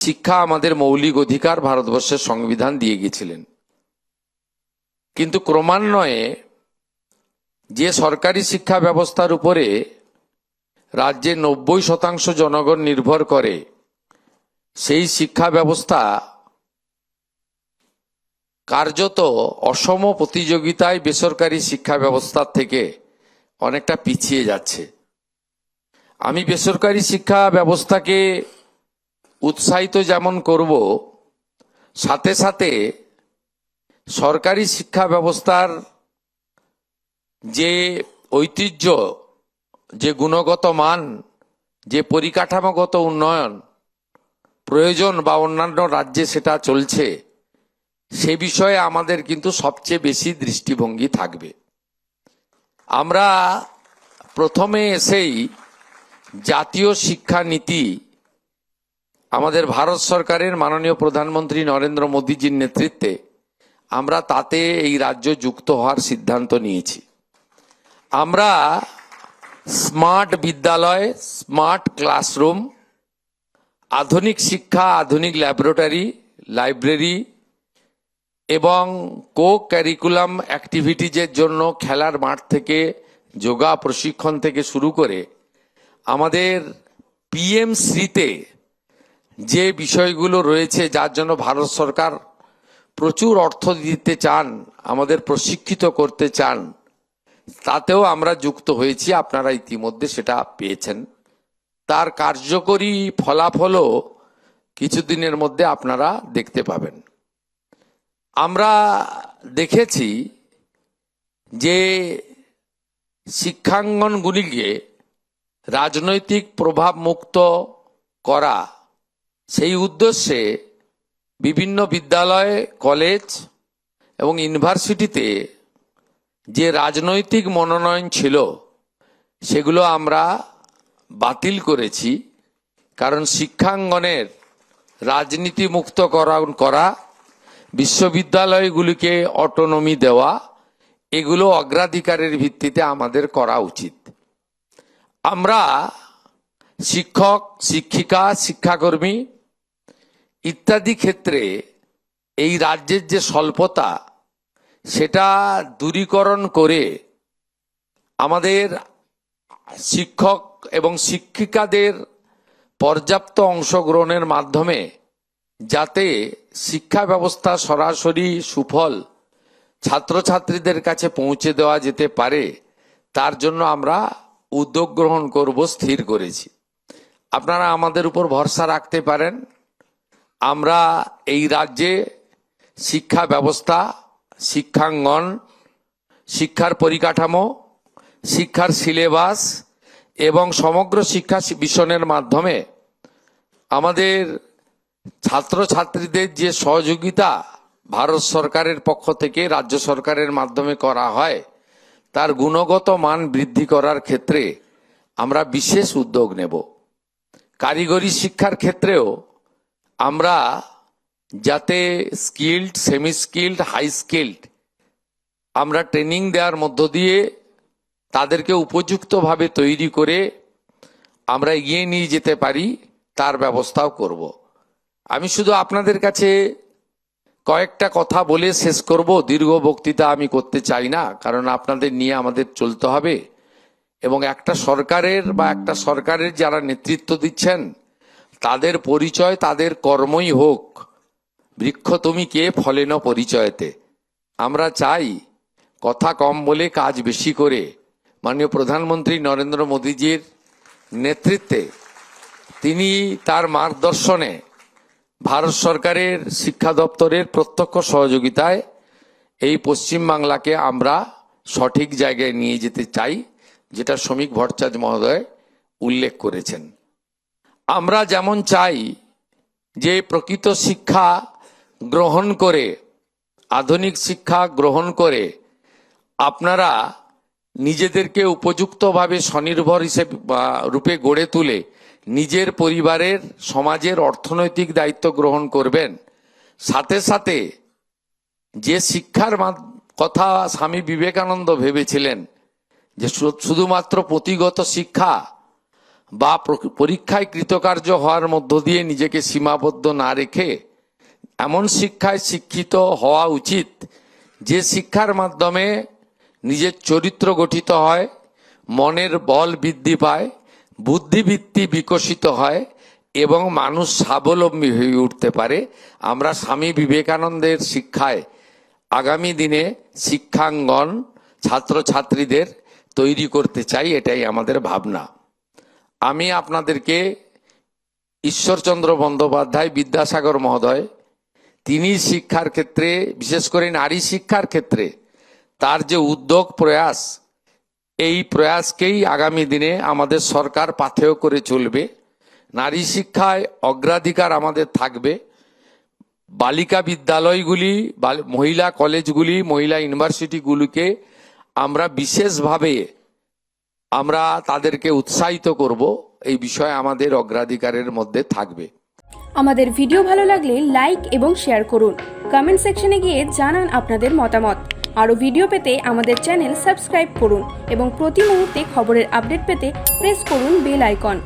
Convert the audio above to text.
শিক্ষা আমাদের মৌলিক অধিকার ভারতবর্ষের সংবিধান দিয়ে গিয়েছিলেন। কিন্তু ক্রমান্বয়ে যে সরকারি শিক্ষা ব্যবস্থার উপরে রাজ্যে 90% জনগণ নির্ভর করে, সেই শিক্ষা ব্যবস্থা কার্যত অসম প্রতিযোগিতায় বেসরকারি শিক্ষা ব্যবস্থার থেকে অনেকটা পিছিয়ে যাচ্ছে। আমি বেসরকারি শিক্ষা ব্যবস্থাকে উৎসাহিত যেমন করব, সাথে সাথে সরকারি শিক্ষা ব্যবস্থার যে ঐতিহ্য, যে গুণগত মান, যে পরিকাঠামোগত উন্নয়ন প্রয়োজন বা অন্যান্য রাজ্যে সেটা চলছে, সে বিষয়ে আমাদের কিন্তু সবচেয়ে বেশি দৃষ্টিভঙ্গি থাকবে। আমরা প্রথমে এসেই জাতীয় শিক্ষা নীতি আমাদের ভারত সরকারের মাননীয় প্রধানমন্ত্রী নরেন্দ্র মোদীজির নেতৃত্বে আমরা তাতে এই রাজ্য যুক্ত হওয়ার সিদ্ধান্ত নিয়েছি। আমরা স্মার্ট বিদ্যালয়, স্মার্ট ক্লাসরুম, আধুনিক শিক্ষা, আধুনিক ল্যাবরেটরি, লাইব্রেরি এবং কো ক্যারিকুলাম অ্যাক্টিভিটিজের জন্য খেলার মাঠ থেকে যোগা প্রশিক্ষণ থেকে শুরু করে আমাদের পিএমশ্রীতে যে বিষয়গুলো রয়েছে, যার জন্য ভারত সরকার প্রচুর অর্থ দিতে চান, আমাদের প্রশিক্ষিত করতে চান, তাতেও আমরা যুক্ত হয়েছি। আপনারা ইতিমধ্যে সেটা পেয়েছেন। তার কার্যকরী ফলাফলও কিছুদিনের মধ্যে আপনারা দেখতে পাবেন। আমরা দেখেছি যে শিক্ষাঙ্গনগুলিকে রাজনৈতিক প্রভাব মুক্ত করা, সেই উদ্দেশ্যে বিভিন্ন বিদ্যালয়, কলেজ এবং ইউনিভার্সিটিতে যে রাজনৈতিক মনোনয়ন ছিল সেগুলো আমরা বাতিল করেছি। কারণ শিক্ষাঙ্গনের রাজনীতি মুক্ত করা, বিশ্ববিদ্যালয়গুলিকে অটোনমি দেওয়া, এগুলো অগ্রাধিকারের ভিত্তিতে আমাদের করা উচিত। আমরা শিক্ষক, শিক্ষিকা, শিক্ষাকর্মী ইত্যাদি ক্ষেত্রে এই রাজ্যের যে স্বল্পতা, সেটা দূরীকরণ করে আমাদের শিক্ষক এবং শিক্ষিকাদের পর্যাপ্ত অংশগ্রহণের মাধ্যমে যাতে শিক্ষা ব্যবস্থা সরাসরি সুফল ছাত্রছাত্রীদের কাছে পৌঁছে দেওয়া যেতে পারে, তার জন্য আমরা উদ্যোগ গ্রহণ করব স্থির করেছি। আপনারা আমাদের উপর ভরসা রাখতে পারেন। আমরা এই রাজ্যে শিক্ষা ব্যবস্থা, শিক্ষাঙ্গন, শিক্ষার পরিকাঠামো, শিক্ষার সিলেবাস এবং সমগ্র শিক্ষা মিশনের মাধ্যমে আমাদের ছাত্রছাত্রীদের যে সহযোগিতা ভারত সরকারের পক্ষ থেকে রাজ্য সরকারের মাধ্যমে করা হয়, তার গুণগত মান বৃদ্ধি করার ক্ষেত্রে আমরা বিশেষ উদ্যোগ নেব। কারিগরি শিক্ষার ক্ষেত্রেও আমরা যাতে skilled, semi skilled, high skilled আমরা ট্রেনিং দেওয়ার মধ্য দিয়ে তাদেরকে উপযুক্তভাবে তৈরি করে আমরা এগিয়ে নিয়ে যেতে পারি, তার ব্যবস্থাও করব। আমি শুধু আপনাদের কাছে কয়েকটা কথা বলে শেষ করব। দীর্ঘ বক্তৃতা আমি করতে চাই না, কারণ আপনাদের নিয়ে আমাদের চলতে হবে এবং একটা সরকারের যারা নেতৃত্ব দিচ্ছেন তাদের পরিচয় তাদের কর্মই হোক। বৃক্ষ তুমি কে, ফলেন পরিচয়তে। আমরা চাই কথা কম বলে কাজ বেশি করে মাননীয় প্রধানমন্ত্রী নরেন্দ্র মোদীজির নেতৃত্বে, তিনি তার মার্গদর্শনে ভারত সরকারের শিক্ষা দপ্তরের প্রত্যক্ষ সহযোগিতায় এই পশ্চিমবাংলাকে আমরা সঠিক জায়গায় নিয়ে যেতে চাই, যেটা শ্রমিক ভট্টাচার্য মহোদয় উল্লেখ করেছেন। আমরা যেমন চাই যে প্রকৃত শিক্ষা গ্রহণ করে, আধুনিক শিক্ষা গ্রহণ করে আপনারা নিজেদেরকে উপযুক্তভাবে স্বনির্ভর হিসেবে রূপে গড়ে তুলে নিজের পরিবারের, সমাজের অর্থনৈতিক দায়িত্ব গ্রহণ করবেন, সাথে সাথে যে শিক্ষার কথা স্বামী বিবেকানন্দ ভেবেছিলেন যে শুধুমাত্র পুঁথিগত শিক্ষা বা পরীক্ষায় কৃতকার্য হওয়ার মধ্য দিয়ে নিজেকে সীমাবদ্ধ না রেখে এমন শিক্ষায় শিক্ষিত হওয়া উচিত যে শিক্ষার মাধ্যমে নিজের চরিত্র গঠিত হয়, মনের বল বৃদ্ধি পায়, বুদ্ধিবৃত্তি বিকশিত হয় এবং মানুষ স্বাবলম্বী হয়ে উঠতে পারে। আমরা স্বামী বিবেকানন্দের শিক্ষায় আগামী দিনে শিক্ষাঙ্গন ছাত্রছাত্রীদের তৈরি করতে চাই, এটাই আমাদের ভাবনা। আমি আপনাদেরকে ঈশ্বরচন্দ্র বন্দ্যোপাধ্যায় বিদ্যাসাগর মহোদয়, তিনি শিক্ষার ক্ষেত্রে, বিশেষ করে নারী শিক্ষার ক্ষেত্রে তার যে উদ্যোগ প্রয়াস, এই প্রয়াসকেই আগামী দিনে আমাদের সরকার পাথেয় করে চলবে। নারী শিক্ষায় অগ্রাধিকার আমাদের থাকবে। বালিকা বিদ্যালয়গুলি, মহিলা কলেজগুলি, মহিলা ইউনিভার্সিটিগুলিকে আমরা বিশেষভাবে আমরা তাদেরকে উৎসাহিত করব, এই বিষয়ে আমাদের অগ্রাধিকারের মধ্যে থাকবে। আমাদের ভিডিও ভালো লাগলে লাইক এবং শেয়ার করুন। কমেন্ট সেকশনে গিয়ে জানান আপনাদের মতামত। আরও ভিডিও পেতে আমাদের চ্যানেল সাবস্ক্রাইব করুন এবং প্রতি মুহূর্তে খবরের আপডেট পেতে প্রেস করুন বেল আইকন।